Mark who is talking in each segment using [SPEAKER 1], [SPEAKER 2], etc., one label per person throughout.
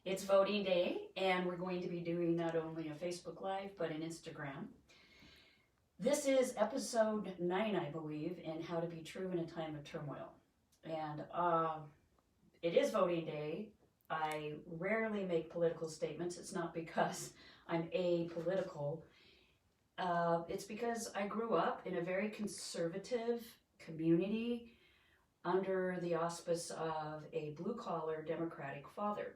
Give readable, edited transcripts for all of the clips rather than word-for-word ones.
[SPEAKER 1] It's voting day, and we're going to be doing not only a Facebook Live, but an Instagram. This is episode 9, I believe, in How to Be True in a Time of Turmoil. And it is voting day. I rarely make political statements. It's not because I'm apolitical. It's because I grew up in a very conservative community under the auspice of a blue-collar Democratic father.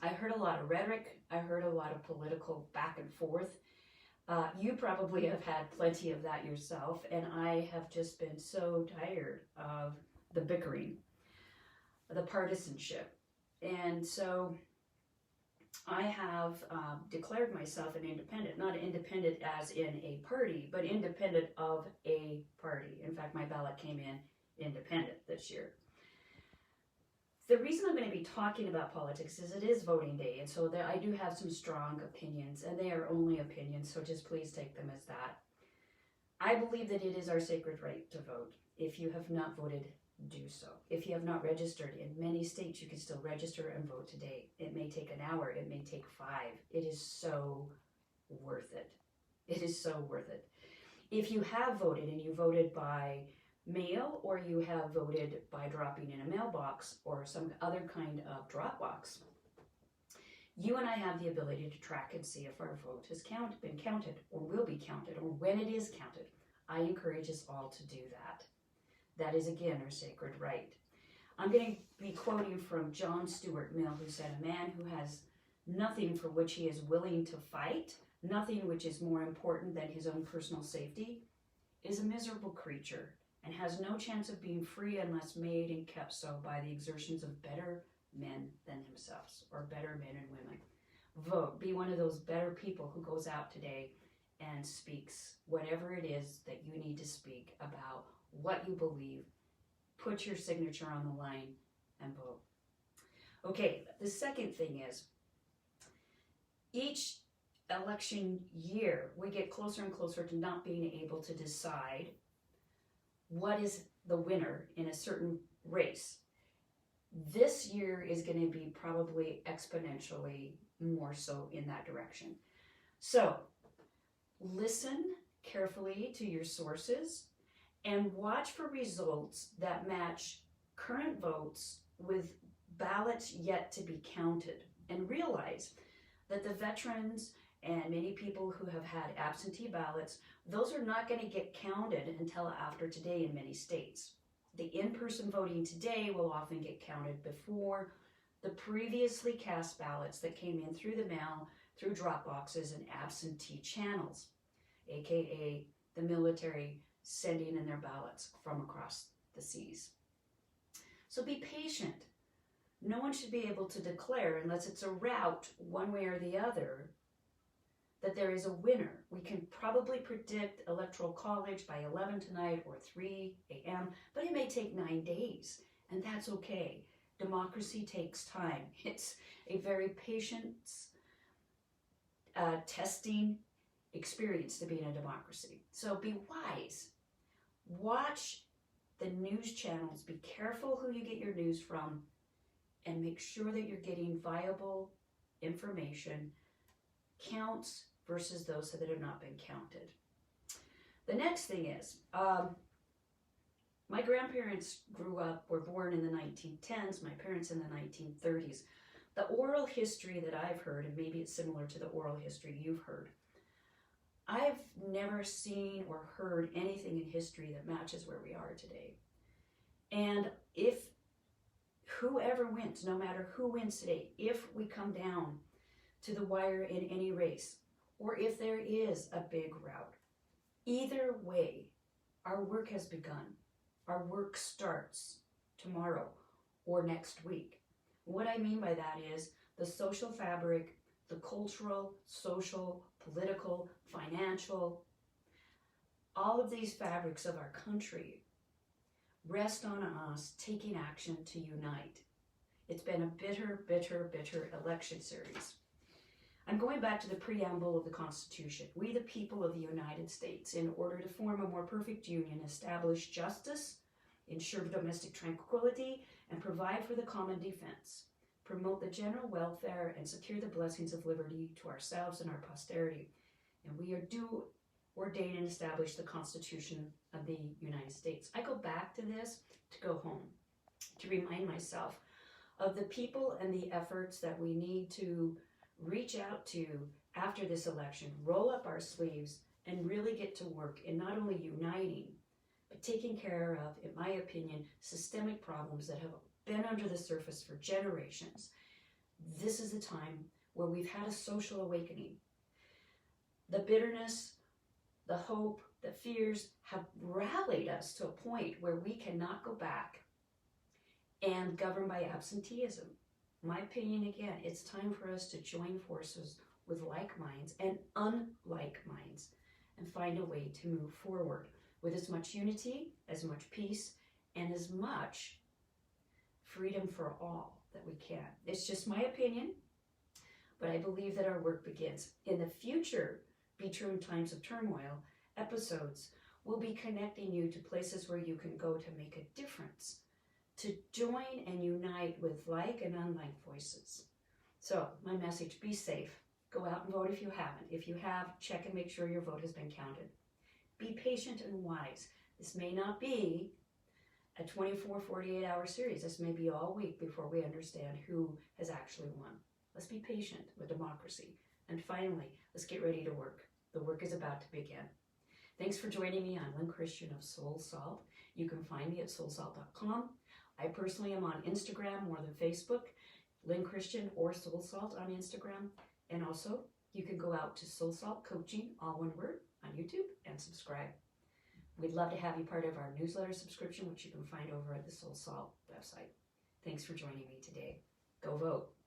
[SPEAKER 1] I heard a lot of rhetoric. I heard a lot of political back and forth. You probably have had plenty of that yourself, and I have just been so tired of the bickering, the partisanship. And so I have declared myself an independent, not independent as in a party, but independent of a party. In fact, my ballot came in independent this year. The reason I'm going to be talking about politics is it is voting day, and so I do have some strong opinions, and they are only opinions, so just please take them as that. I believe that it is our sacred right to vote. If you have not voted, do so. If you have not registered, in many states you can still register and vote today. It may take an hour, it may take 5. It is so worth it. It is so worth it. If you have voted and you voted by mail, or you have voted by dropping in a mailbox or some other kind of drop box, you and I have the ability to track and see if our vote has been counted or will be counted, or when it is counted. I encourage us all to do that. That is, again, our sacred right. I'm going to be quoting from John Stuart Mill, who said, "A man who has nothing for which he is willing to fight, nothing which is more important than his own personal safety, is a miserable creature, and has no chance of being free unless made and kept so by the exertions of better men than themselves," or better men and women. Vote. Be one of those better people who goes out today and speaks whatever it is that you need to speak about what you believe. Put your signature on the line and vote. Okay, the second thing is, each election year, we get closer and closer to not being able to decide what is the winner in a certain race. This year is going to be probably exponentially more so in that direction. So listen carefully to your sources and watch for results that match current votes with ballots yet to be counted, and realize that the veterans and many people who have had absentee ballots, those are not going to get counted until after today in many states. The in-person voting today will often get counted before the previously cast ballots that came in through the mail, through drop boxes and absentee channels, aka the military sending in their ballots from across the seas. So be patient. No one should be able to declare, unless it's a rout one way or the other, that there is a winner. We can probably predict Electoral College by 11 tonight or 3 a.m., but it may take 9 days, and that's okay. Democracy takes time. It's a very patient, testing experience to be in a democracy. So be wise. Watch the news channels. Be careful who you get your news from, and make sure that you're getting viable information, counts versus those that have not been counted. The next thing is, my grandparents were born in the 1910s, my parents in the 1930s. The oral history that I've heard, and maybe it's similar to the oral history you've heard, I've never seen or heard anything in history that matches where we are today. And if whoever wins, no matter who wins today, if we come down to the wire in any race, or if there is a big rout, either way, our work has begun. Our work starts tomorrow or next week. What I mean by that is the social fabric, the cultural, social, political, financial, all of these fabrics of our country rest on us taking action to unite. It's been a bitter, bitter, bitter election series. I'm going back to the preamble of the Constitution. We, the people of the United States, in order to form a more perfect union, establish justice, ensure domestic tranquility, and provide for the common defense, promote the general welfare, and secure the blessings of liberty to ourselves and our posterity. And we are do ordain and establish the Constitution of the United States. I go back to this to go home, to remind myself of the people and the efforts that we need to reach out to after this election, roll up our sleeves, and really get to work in not only uniting, but taking care of, in my opinion, systemic problems that have been under the surface for generations. This is the time where we've had a social awakening. The bitterness, the hope, the fears have rallied us to a point where we cannot go back and govern by absenteeism. My opinion, again, it's time for us to join forces with like minds and unlike minds and find a way to move forward with as much unity, as much peace, and as much freedom for all that we can. It's just my opinion, but I believe that our work begins. In the future, Be True in Times of Turmoil episodes, we'll be connecting you to places where you can go to make a difference, to join and unite with like and unlike voices. So my message, be safe. Go out and vote if you haven't. If you have, check and make sure your vote has been counted. Be patient and wise. This may not be a 24, 48-hour series. This may be all week before we understand who has actually won. Let's be patient with democracy. And finally, let's get ready to work. The work is about to begin. Thanks for joining me on Lynn Christian of Soul Salt. You can find me at soulsalt.com. I personally am on Instagram more than Facebook, Lynn Christian or Soul Salt on Instagram. And also, you can go out to Soul Salt Coaching, all one word, on YouTube and subscribe. We'd love to have you part of our newsletter subscription, which you can find over at the Soul Salt website. Thanks for joining me today. Go vote.